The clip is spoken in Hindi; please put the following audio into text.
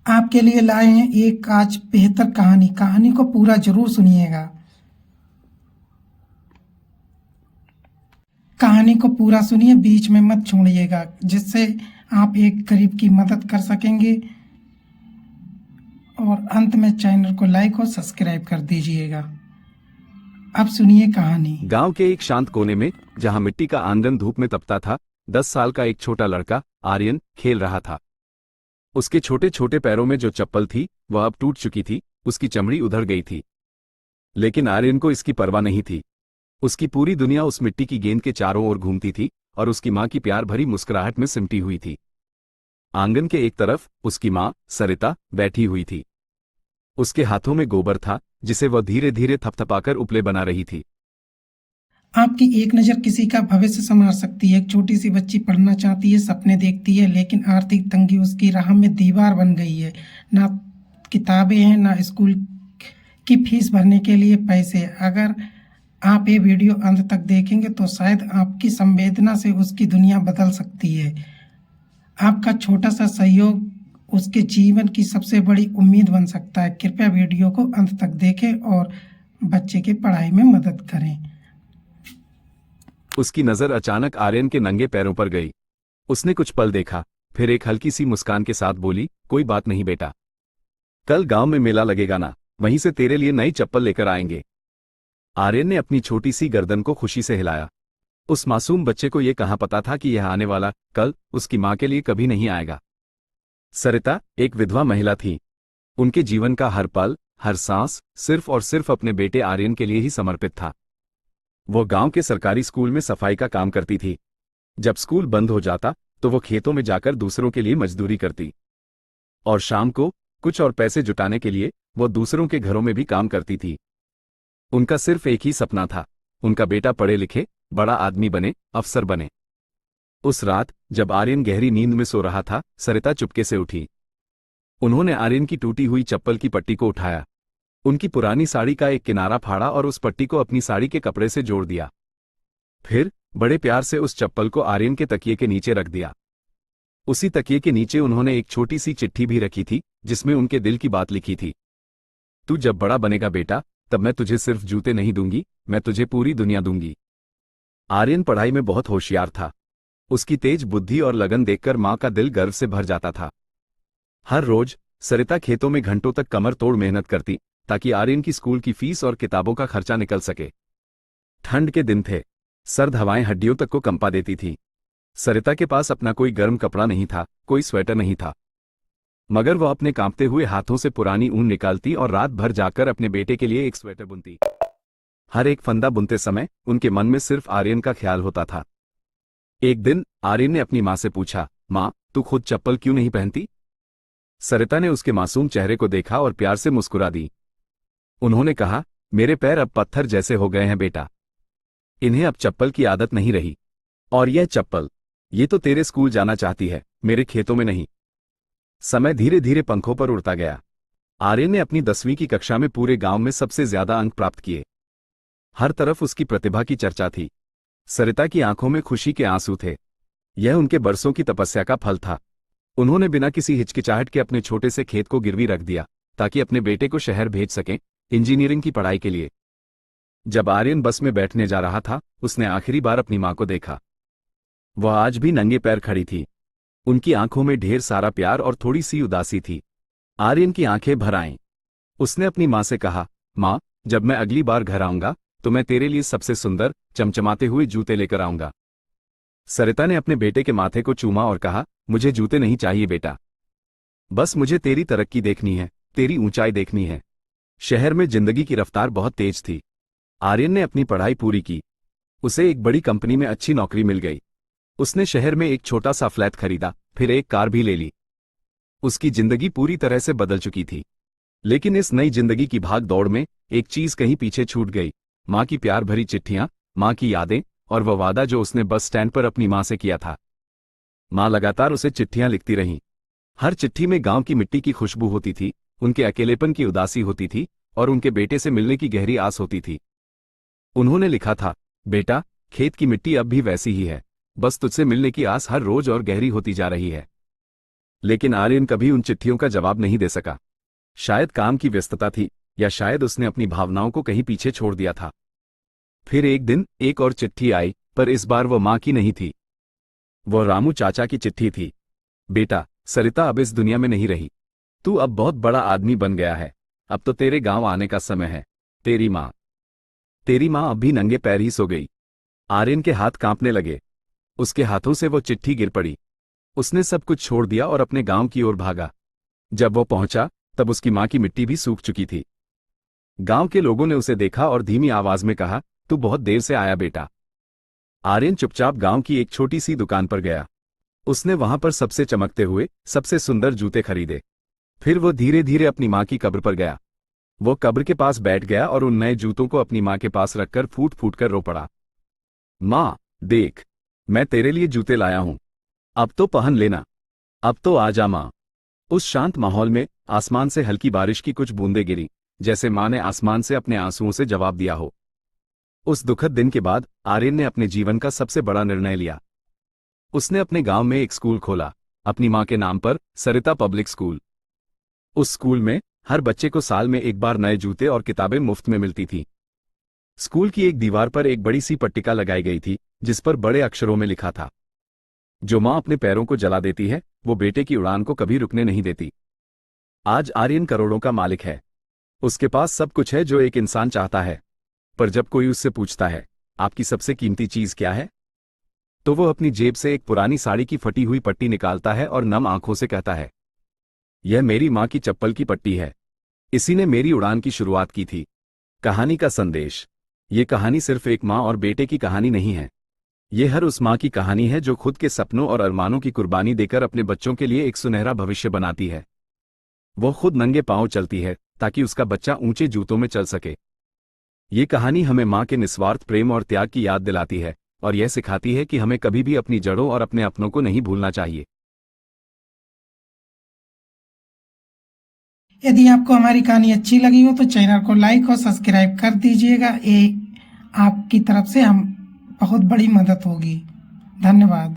आपके लिए लाए हैं एक आज बेहतर कहानी। कहानी को पूरा जरूर सुनिएगा। कहानी को पूरा सुनिए, बीच में मत छोड़िएगा, जिससे आप एक गरीब की मदद कर सकेंगे। और अंत में चैनल को लाइक और सब्सक्राइब कर दीजिएगा। अब सुनिए कहानी। गांव के एक शांत कोने में, जहां मिट्टी का आंगन धूप में तपता था, 10 साल का एक छोटा लड़का आर्यन खेल रहा था। उसके छोटे छोटे पैरों में जो चप्पल थी वह अब टूट चुकी थी, उसकी चमड़ी उधड़ गई थी। लेकिन आर्यन को इसकी परवाह नहीं थी। उसकी पूरी दुनिया उस मिट्टी की गेंद के चारों ओर घूमती थी और उसकी मां की प्यार भरी मुस्कुराहट में सिमटी हुई थी। आंगन के एक तरफ उसकी मां सरिता बैठी हुई थी। उसके हाथों में गोबर था, जिसे वह धीरे धीरे थपथपाकर उपले बना रही थी। आपकी एक नज़र किसी का भविष्य संवार सकती है। एक छोटी सी बच्ची पढ़ना चाहती है, सपने देखती है, लेकिन आर्थिक तंगी उसकी राह में दीवार बन गई है। ना किताबें हैं, ना स्कूल की फीस भरने के लिए पैसे। अगर आप ये वीडियो अंत तक देखेंगे तो शायद आपकी संवेदना से उसकी दुनिया बदल सकती है। आपका छोटा सा सहयोग उसके जीवन की सबसे बड़ी उम्मीद बन सकता है। कृपया वीडियो को अंत तक देखें और बच्चे की पढ़ाई में मदद करें। उसकी नजर अचानक आर्यन के नंगे पैरों पर गई। उसने कुछ पल देखा, फिर एक हल्की सी मुस्कान के साथ बोली, कोई बात नहीं बेटा, कल गांव में मेला लगेगा ना, वहीं से तेरे लिए नई चप्पल लेकर आएंगे। आर्यन ने अपनी छोटी सी गर्दन को खुशी से हिलाया। उस मासूम बच्चे को यह कहां पता था कि यह आने वाला कल उसकी मां के लिए कभी नहीं आएगा। सरिता एक विधवा महिला थी। उनके जीवन का हर पल, हर सांस सिर्फ और सिर्फ अपने बेटे आर्यन के लिए ही समर्पित था। वो गांव के सरकारी स्कूल में सफाई का काम करती थी। जब स्कूल बंद हो जाता तो वो खेतों में जाकर दूसरों के लिए मजदूरी करती, और शाम को कुछ और पैसे जुटाने के लिए वो दूसरों के घरों में भी काम करती थी। उनका सिर्फ एक ही सपना था, उनका बेटा पढ़े लिखे, बड़ा आदमी बने, अफसर बने। उस रात जब आर्यन गहरी नींद में सो रहा था, सरिता चुपके से उठी। उन्होंने आर्यन की टूटी हुई चप्पल की पट्टी को उठाया, उनकी पुरानी साड़ी का एक किनारा फाड़ा और उस पट्टी को अपनी साड़ी के कपड़े से जोड़ दिया। फिर बड़े प्यार से उस चप्पल को आर्यन के तकिए के नीचे रख दिया। उसी तकिए के नीचे उन्होंने एक छोटी सी चिट्ठी भी रखी थी, जिसमें उनके दिल की बात लिखी थी। तू जब बड़ा बनेगा बेटा, तब मैं तुझे सिर्फ जूते नहीं दूंगी, मैं तुझे पूरी दुनिया दूंगी। आर्यन पढ़ाई में बहुत होशियार था। उसकी तेज बुद्धि और लगन देखकर मां का दिल गर्व से भर जाता था। हर रोज सरिता खेतों में घंटों तक कमर तोड़ मेहनत करती, ताकि आर्यन की स्कूल की फीस और किताबों का खर्चा निकल सके। ठंड के दिन थे, सर्द हवाएं हड्डियों तक को कंपा देती थीं। सरिता के पास अपना कोई गर्म कपड़ा नहीं था, कोई स्वेटर नहीं था, मगर वह अपने कांपते हुए हाथों से पुरानी ऊन निकालती और रात भर जाकर अपने बेटे के लिए एक स्वेटर बुनती। हर एक फंदा बुनते समय उनके मन में सिर्फ आर्यन का ख्याल होता था। एक दिन आर्यन ने अपनी मां से पूछा, मां, तू खुद चप्पल क्यों नहीं पहनती? सरिता ने उसके मासूम चेहरे को देखा और प्यार से मुस्कुरा दी। उन्होंने कहा, मेरे पैर अब पत्थर जैसे हो गए हैं बेटा, इन्हें अब चप्पल की आदत नहीं रही। और यह चप्पल, ये तो तेरे स्कूल जाना चाहती है, मेरे खेतों में नहीं। समय धीरे धीरे पंखों पर उड़ता गया। आर्यन ने अपनी 10वीं की कक्षा में पूरे गांव में सबसे ज्यादा अंक प्राप्त किए। हर तरफ उसकी प्रतिभा की चर्चा थी। सरिता की आंखों में खुशी के आंसू थे। यह उनके बरसों की तपस्या का फल था। उन्होंने बिना किसी हिचकिचाहट के अपने छोटे से खेत को गिरवी रख दिया, ताकि अपने बेटे को शहर भेज सकें, इंजीनियरिंग की पढ़ाई के लिए। जब आर्यन बस में बैठने जा रहा था, उसने आखिरी बार अपनी मां को देखा। वह आज भी नंगे पैर खड़ी थी। उनकी आंखों में ढेर सारा प्यार और थोड़ी सी उदासी थी। आर्यन की आंखें भर आईं। उसने अपनी मां से कहा, मां, जब मैं अगली बार घर आऊंगा तो मैं तेरे लिए सबसे सुंदर चमचमाते हुए जूते लेकर आऊंगा। सरिता ने अपने बेटे के माथे को चूमा और कहा, मुझे जूते नहीं चाहिए बेटा, बस मुझे तेरी तरक्की देखनी है, तेरी ऊंचाई देखनी है। शहर में जिंदगी की रफ्तार बहुत तेज थी। आर्यन ने अपनी पढ़ाई पूरी की। उसे एक बड़ी कंपनी में अच्छी नौकरी मिल गई। उसने शहर में एक छोटा सा फ्लैट खरीदा, फिर एक कार भी ले ली। उसकी जिंदगी पूरी तरह से बदल चुकी थी। लेकिन इस नई जिंदगी की भाग दौड़ में एक चीज कहीं पीछे छूट गई। मां की प्यार भरी चिट्ठियां, मां की यादें, और वह वादा जो उसने बस स्टैंड पर अपनी मां से किया था। मां लगातार उसे चिट्ठियां लिखती रहीं। हर चिट्ठी में गांव की मिट्टी की खुशबू होती थी, उनके अकेलेपन की उदासी होती थी, और उनके बेटे से मिलने की गहरी आस होती थी। उन्होंने लिखा था, बेटा, खेत की मिट्टी अब भी वैसी ही है, बस तुझसे मिलने की आस हर रोज और गहरी होती जा रही है। लेकिन आर्यन कभी उन चिट्ठियों का जवाब नहीं दे सका। शायद काम की व्यस्तता थी, या शायद उसने अपनी भावनाओं को कहीं पीछे छोड़ दिया था। फिर एक दिन एक और चिट्ठी आई, पर इस बार वो माँ की नहीं थी। वो रामू चाचा की चिट्ठी थी। बेटा, सरिता अब इस दुनिया में नहीं रही। तू अब बहुत बड़ा आदमी बन गया है। अब तो तेरे गांव आने का समय है। तेरी माँ। तेरी माँ अब भी नंगे पैर ही सो गई। आर्यन के हाथ कांपने लगे। उसके हाथों से वो चिट्ठी गिर पड़ी। उसने सब कुछ छोड़ दिया और अपने गांव की ओर भागा। जब वो पहुंचा, तब उसकी माँ की मिट्टी भी सूख चुकी थी। गांव के लोगों ने उसे देखा और धीमी आवाज में कहा, तू बहुत देर से आया बेटा। आर्यन चुपचाप गांव की एक छोटी सी दुकान पर गया। उसने वहां पर सबसे चमकते हुए सबसे सुंदर जूते खरीदे। फिर वो धीरे धीरे अपनी माँ की कब्र पर गया। वो कब्र के पास बैठ गया और उन नए जूतों को अपनी माँ के पास रखकर फूट फूट कर रो पड़ा। माँ, देख, मैं तेरे लिए जूते लाया हूं। अब तो पहन लेना। अब तो आ जा माँ। उस शांत माहौल में आसमान से हल्की बारिश की कुछ बूंदें गिरी, जैसे माँ ने आसमान से अपने आंसुओं से जवाब दिया हो। उस दुखद दिन के बाद आर्यन ने अपने जीवन का सबसे बड़ा निर्णय लिया। उसने अपने गांव में एक स्कूल खोला, अपनी माँ के नाम पर, सरिता पब्लिक स्कूल। उस स्कूल में हर बच्चे को साल में एक बार नए जूते और किताबें मुफ्त में मिलती थी। स्कूल की एक दीवार पर एक बड़ी सी पट्टिका लगाई गई थी, जिस पर बड़े अक्षरों में लिखा था, जो माँ अपने पैरों को जला देती है, वो बेटे की उड़ान को कभी रुकने नहीं देती। आज आर्यन करोड़ों का मालिक है। उसके पास सब कुछ है जो एक इंसान चाहता है। पर जब कोई उससे पूछता है, आपकी सबसे कीमती चीज क्या है, तो वो अपनी जेब से एक पुरानी साड़ी की फटी हुई पट्टी निकालता है और नम आंखों से कहता है, यह मेरी माँ की चप्पल की पट्टी है। इसी ने मेरी उड़ान की शुरुआत की थी। कहानी का संदेश। ये कहानी सिर्फ एक माँ और बेटे की कहानी नहीं है। ये हर उस माँ की कहानी है जो खुद के सपनों और अरमानों की कुर्बानी देकर अपने बच्चों के लिए एक सुनहरा भविष्य बनाती है। वो खुद नंगे पांव चलती है ताकि उसका बच्चा ऊंचे जूतों में चल सके। ये कहानी हमें माँ के निस्वार्थ प्रेम और त्याग की याद दिलाती है, और यह सिखाती है कि हमें कभी भी अपनी जड़ों और अपने अपनों को नहीं भूलना चाहिए। यदि आपको हमारी कहानी अच्छी लगी हो तो चैनल को लाइक और सब्सक्राइब कर दीजिएगा। ये आपकी तरफ से हम बहुत बड़ी मदद होगी। धन्यवाद।